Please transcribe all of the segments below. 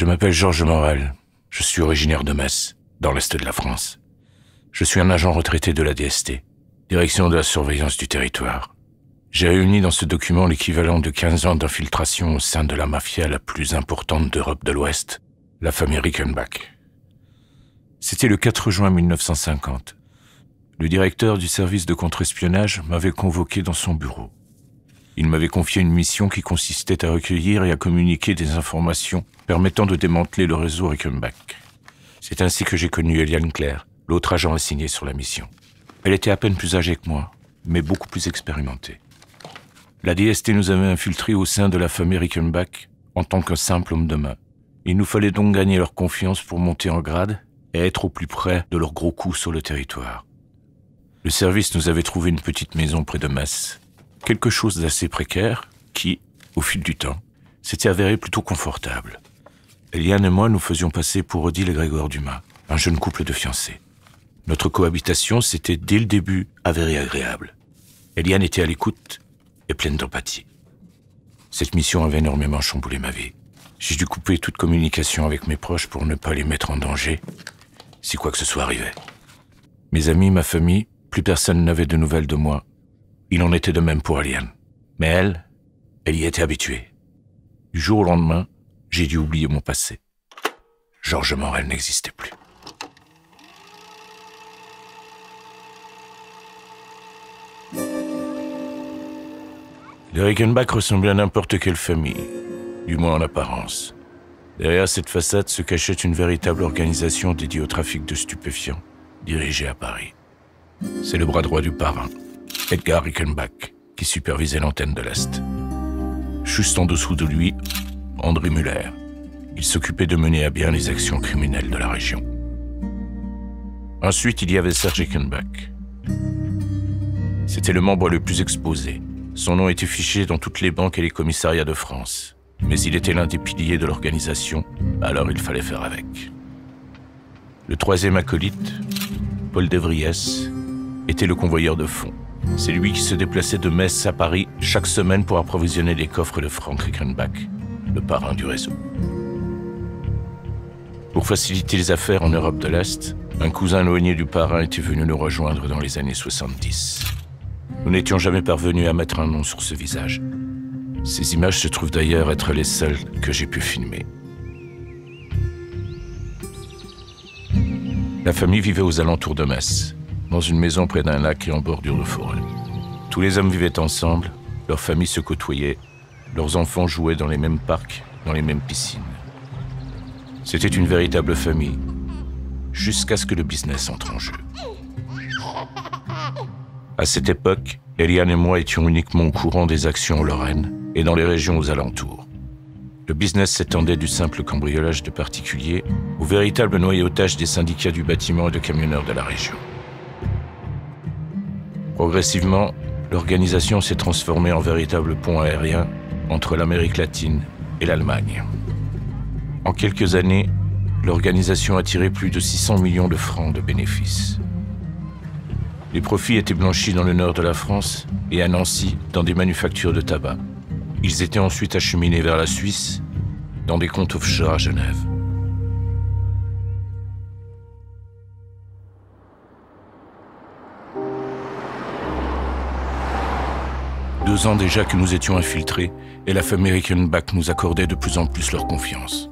Je m'appelle Georges Morel. Je suis originaire de Metz, dans l'est de la France. Je suis un agent retraité de la DST, Direction de la surveillance du territoire. J'ai réuni dans ce document l'équivalent de 15 ans d'infiltration au sein de la mafia la plus importante d'Europe de l'Ouest, la famille Rickenbach. C'était le 4 juin 1950. Le directeur du service de contre-espionnage m'avait convoqué dans son bureau. Il m'avait confié une mission qui consistait à recueillir et à communiquer des informations permettant de démanteler le réseau Rickenbach. C'est ainsi que j'ai connu Eliane Claire, l'autre agent assigné sur la mission. Elle était à peine plus âgée que moi, mais beaucoup plus expérimentée. La DST nous avait infiltrés au sein de la famille Rickenbach en tant qu'un simple homme de main. Il nous fallait donc gagner leur confiance pour monter en grade et être au plus près de leurs gros coups sur le territoire. Le service nous avait trouvé une petite maison près de Metz, quelque chose d'assez précaire qui, au fil du temps, s'était avéré plutôt confortable. Eliane et moi nous faisions passer pour Odile et Grégoire Dumas, un jeune couple de fiancés. Notre cohabitation s'était dès le début avérée agréable. Eliane était à l'écoute et pleine d'empathie. Cette mission avait énormément chamboulé ma vie. J'ai dû couper toute communication avec mes proches pour ne pas les mettre en danger si quoi que ce soit arrivait. Mes amis, ma famille, plus personne n'avait de nouvelles de moi. Il en était de même pour Eliane. Mais elle y était habituée. Du jour au lendemain, j'ai dû oublier mon passé. Georges Morel n'existait plus. Les Rickenbach ressemblaient à n'importe quelle famille, du moins en apparence. Derrière cette façade se cachait une véritable organisation dédiée au trafic de stupéfiants, dirigée à Paris. C'est le bras droit du parrain, Edgar Rickenbach, qui supervisait l'antenne de l'Est. Juste en dessous de lui, André Muller. Il s'occupait de mener à bien les actions criminelles de la région. Ensuite, il y avait Serge Rickenbach. C'était le membre le plus exposé. Son nom était fiché dans toutes les banques et les commissariats de France. Mais il était l'un des piliers de l'organisation, alors il fallait faire avec. Le troisième acolyte, Paul Devriès, était le convoyeur de fonds. C'est lui qui se déplaçait de Metz à Paris chaque semaine pour approvisionner les coffres de Frank Rickenbach, le parrain du réseau. Pour faciliter les affaires en Europe de l'Est, un cousin éloigné du parrain était venu nous rejoindre dans les années 70. Nous n'étions jamais parvenus à mettre un nom sur ce visage. Ces images se trouvent d'ailleurs être les seules que j'ai pu filmer. La famille vivait aux alentours de Metz, dans une maison près d'un lac et en bordure de forêt. Tous les hommes vivaient ensemble, leurs familles se côtoyaient, leurs enfants jouaient dans les mêmes parcs, dans les mêmes piscines. C'était une véritable famille, jusqu'à ce que le business entre en jeu. À cette époque, Eliane et moi étions uniquement au courant des actions en Lorraine et dans les régions aux alentours. Le business s'étendait du simple cambriolage de particuliers au véritable noyautage des syndicats du bâtiment et de camionneurs de la région. Progressivement, l'organisation s'est transformée en véritable pont aérien entre l'Amérique latine et l'Allemagne. En quelques années, l'organisation a tiré plus de 600 millions de francs de bénéfices. Les profits étaient blanchis dans le nord de la France et à Nancy dans des manufactures de tabac. Ils étaient ensuite acheminés vers la Suisse dans des comptes offshore à Genève. Deux ans déjà que nous étions infiltrés et la famille Rickenbach nous accordait de plus en plus leur confiance.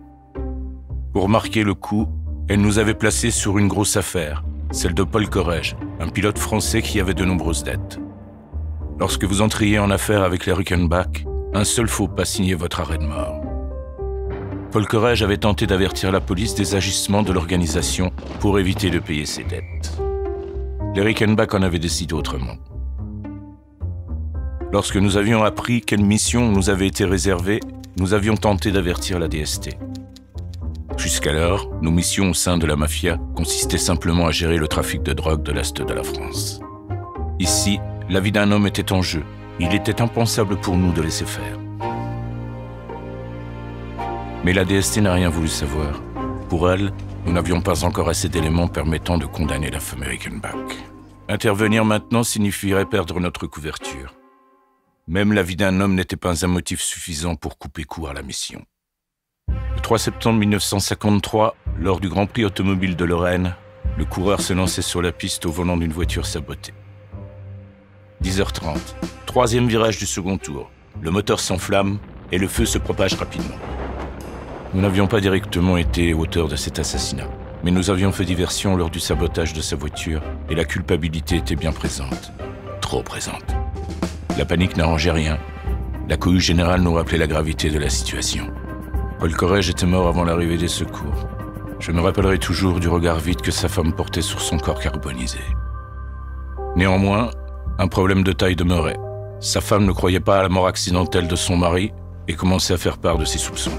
Pour marquer le coup, elle nous avait placés sur une grosse affaire, celle de Paul Corrège, un pilote français qui avait de nombreuses dettes. Lorsque vous entriez en affaire avec les Rickenbach, un seul faux pas signait votre arrêt de mort. Paul Corrège avait tenté d'avertir la police des agissements de l'organisation pour éviter de payer ses dettes. Les Rickenbach en avaient décidé autrement. Lorsque nous avions appris quelle mission nous avait été réservée, nous avions tenté d'avertir la DST. Jusqu'alors, nos missions au sein de la mafia consistaient simplement à gérer le trafic de drogue de l'Est de la France. Ici, la vie d'un homme était en jeu. Il était impensable pour nous de laisser faire. Mais la DST n'a rien voulu savoir. Pour elle, nous n'avions pas encore assez d'éléments permettant de condamner la famille Rickenbach. Intervenir maintenant signifierait perdre notre couverture. Même la vie d'un homme n'était pas un motif suffisant pour couper court à la mission. Le 3 septembre 1953, lors du Grand Prix automobile de Lorraine, le coureur se lançait sur la piste au volant d'une voiture sabotée. 10h30, troisième virage du second tour. Le moteur s'enflamme et le feu se propage rapidement. Nous n'avions pas directement été auteurs de cet assassinat, mais nous avions fait diversion lors du sabotage de sa voiture et la culpabilité était bien présente. Trop présente. La panique n'arrangeait rien. La cohue générale nous rappelait la gravité de la situation. Paul Corrège était mort avant l'arrivée des secours. Je me rappellerai toujours du regard vide que sa femme portait sur son corps carbonisé. Néanmoins, un problème de taille demeurait. Sa femme ne croyait pas à la mort accidentelle de son mari et commençait à faire part de ses soupçons.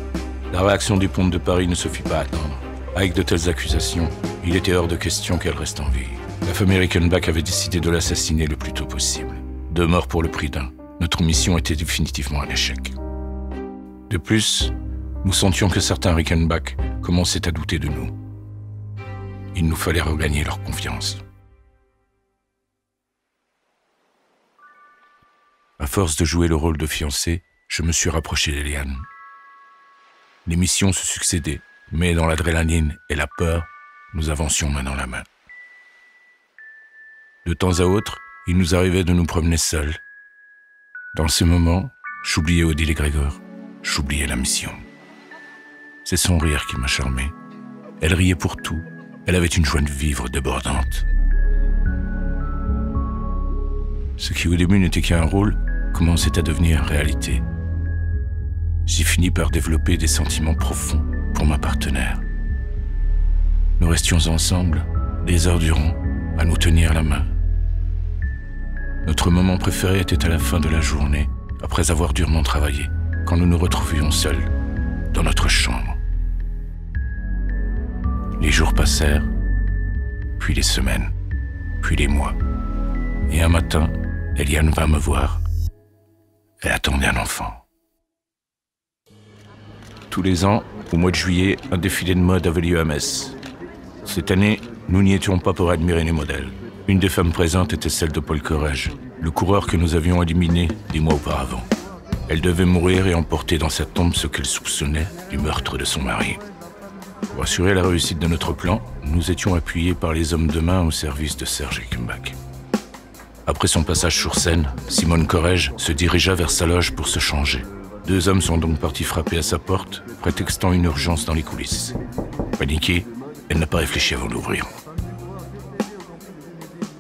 La réaction du pont de Paris ne se fit pas attendre. Avec de telles accusations, il était hors de question qu'elle reste en vie. La famille Rickenbach avait décidé de l'assassiner le plus tôt possible. 2 morts pour le prix d'un. Notre mission était définitivement un échec. De plus, nous sentions que certains Rickenbach commençaient à douter de nous. Il nous fallait regagner leur confiance. À force de jouer le rôle de fiancé, je me suis rapproché d'Eliane. Les missions se succédaient, mais dans l'adrénaline et la peur, nous avancions main dans la main. De temps à autre, il nous arrivait de nous promener seuls. Dans ces moments, j'oubliais Odile et Grégor, j'oubliais la mission. C'est son rire qui m'a charmé. Elle riait pour tout, elle avait une joie de vivre débordante. Ce qui au début n'était qu'un rôle, commençait à devenir réalité. J'ai fini par développer des sentiments profonds pour ma partenaire. Nous restions ensemble, des heures durant, à nous tenir la main. Notre moment préféré était à la fin de la journée, après avoir durement travaillé, quand nous nous retrouvions seuls, dans notre chambre. Les jours passèrent, puis les semaines, puis les mois. Et un matin, Eliane vint me voir. Elle attendait un enfant. Tous les ans, au mois de juillet, un défilé de mode avait lieu à Metz. Cette année, nous n'y étions pas pour admirer les modèles. Une des femmes présentes était celle de Paul Corrège, le coureur que nous avions éliminé des mois auparavant. Elle devait mourir et emporter dans sa tombe ce qu'elle soupçonnait du meurtre de son mari. Pour assurer la réussite de notre plan, nous étions appuyés par les hommes de main au service de Serge Rickenbach. Après son passage sur scène, Simone Corrège se dirigea vers sa loge pour se changer. 2 hommes sont donc partis frapper à sa porte, prétextant une urgence dans les coulisses. Paniquée, elle n'a pas réfléchi avant d'ouvrir.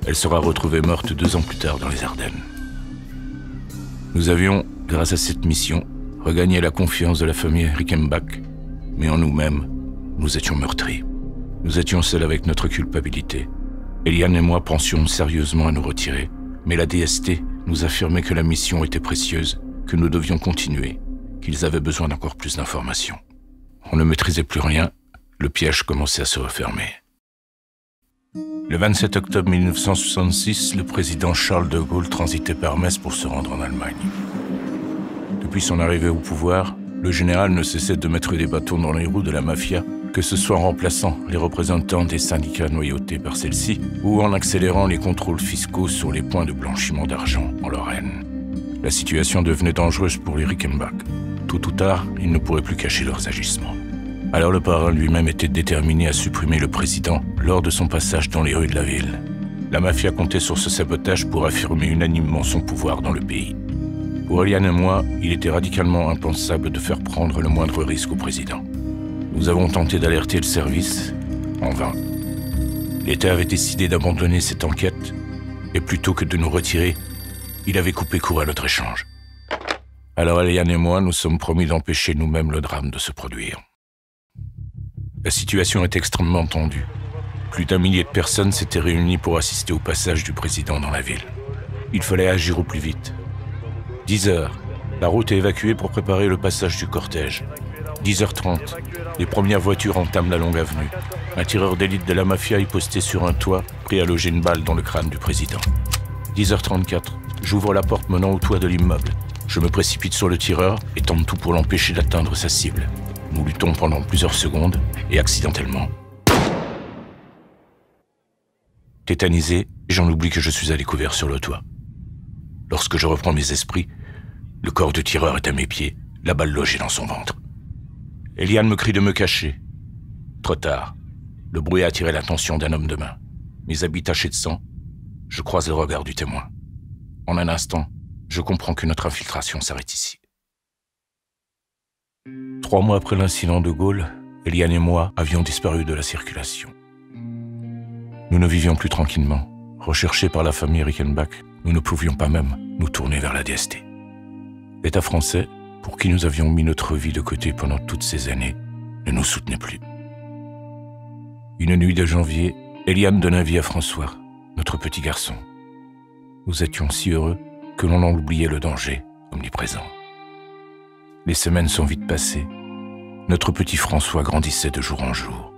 Elle sera retrouvée morte 2 ans plus tard dans les Ardennes. Nous avions, grâce à cette mission, regagné la confiance de la famille Rickenbach, mais en nous-mêmes, nous étions meurtris. Nous étions seuls avec notre culpabilité. Eliane et moi pensions sérieusement à nous retirer, mais la DST nous affirmait que la mission était précieuse, que nous devions continuer, qu'ils avaient besoin d'encore plus d'informations. On ne maîtrisait plus rien, le piège commençait à se refermer. Le 27 octobre 1966, le président Charles de Gaulle transitait par Metz pour se rendre en Allemagne. Depuis son arrivée au pouvoir, le général ne cessait de mettre des bâtons dans les roues de la mafia, que ce soit en remplaçant les représentants des syndicats noyautés par celle-ci ou en accélérant les contrôles fiscaux sur les points de blanchiment d'argent en Lorraine. La situation devenait dangereuse pour les Rickenbach. Tôt ou tard, ils ne pourraient plus cacher leurs agissements. Alors le parrain lui-même était déterminé à supprimer le président lors de son passage dans les rues de la ville. La mafia comptait sur ce sabotage pour affirmer unanimement son pouvoir dans le pays. Pour Eliane et moi, il était radicalement impensable de faire prendre le moindre risque au président. Nous avons tenté d'alerter le service, en vain. L'État avait décidé d'abandonner cette enquête, et plutôt que de nous retirer, il avait coupé court à notre échange. Alors Eliane et moi, nous sommes promis d'empêcher nous-mêmes le drame de se produire. La situation est extrêmement tendue. Plus d'1 millier de personnes s'étaient réunies pour assister au passage du président dans la ville. Il fallait agir au plus vite. 10 heures, la route est évacuée pour préparer le passage du cortège. 10h30, les premières voitures entament la longue avenue. Un tireur d'élite de la mafia est posté sur un toit, prêt à loger une balle dans le crâne du président. 10h34, j'ouvre la porte menant au toit de l'immeuble. Je me précipite sur le tireur et tente tout pour l'empêcher d'atteindre sa cible. Nous luttons pendant plusieurs secondes et accidentellement. Tétanisé, j'en oublie que je suis à découvert sur le toit. Lorsque je reprends mes esprits, le corps du tireur est à mes pieds, la balle logée dans son ventre. Eliane me crie de me cacher. Trop tard. Le bruit a attiré l'attention d'un homme de main. Mes habits tachés de sang, je croise le regard du témoin. En un instant, je comprends que notre infiltration s'arrête ici. 3 mois après l'incident de Gaulle, Eliane et moi avions disparu de la circulation. Nous ne vivions plus tranquillement. Recherchés par la famille Rickenbach, nous ne pouvions pas même nous tourner vers la DST. L'État français, pour qui nous avions mis notre vie de côté pendant toutes ces années, ne nous soutenait plus. Une nuit de janvier, Eliane donne vie à François, notre petit garçon. Nous étions si heureux que l'on en oubliait le danger omniprésent. Les semaines sont vite passées. Notre petit François grandissait de jour en jour.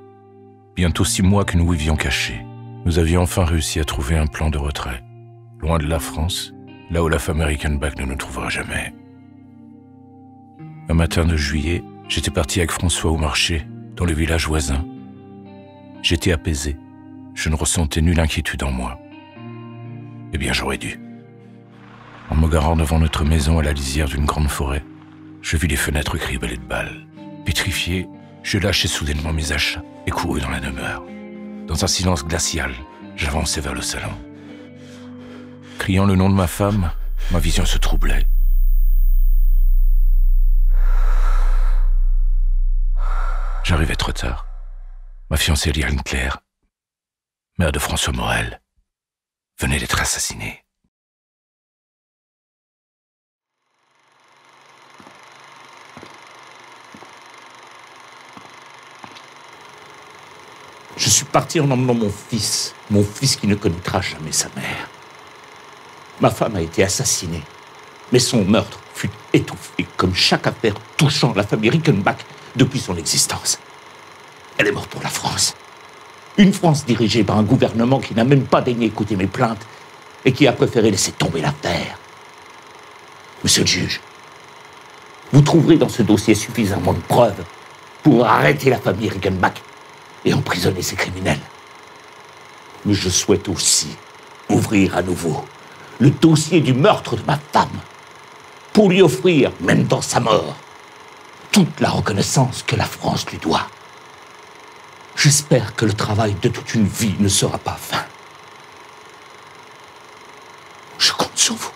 Bientôt 6 mois que nous vivions cachés, nous avions enfin réussi à trouver un plan de retrait, loin de la France, là où la famille Rickenbach ne nous trouvera jamais. Un matin de juillet, j'étais parti avec François au marché, dans le village voisin. J'étais apaisé, je ne ressentais nulle inquiétude en moi. Eh bien, j'aurais dû. En me garant devant notre maison à la lisière d'une grande forêt, je vis les fenêtres criblées de balles. Pétrifié, je lâchai soudainement mes achats et courus dans la demeure. Dans un silence glacial, j'avançai vers le salon. Criant le nom de ma femme, ma vision se troublait. J'arrivais trop tard. Ma fiancée Eliane Claire, mère de François Morel, venait d'être assassinée. Je suis parti en emmenant mon fils qui ne connaîtra jamais sa mère. Ma femme a été assassinée, mais son meurtre fut étouffé comme chaque affaire touchant la famille Rickenbach depuis son existence. Elle est morte pour la France. Une France dirigée par un gouvernement qui n'a même pas daigné écouter mes plaintes et qui a préféré laisser tomber l'affaire. Monsieur le juge, vous trouverez dans ce dossier suffisamment de preuves pour arrêter la famille Rickenbach et emprisonner ces criminels. Mais je souhaite aussi ouvrir à nouveau le dossier du meurtre de ma femme pour lui offrir, même dans sa mort, toute la reconnaissance que la France lui doit. J'espère que le travail de toute une vie ne sera pas vain. Je compte sur vous.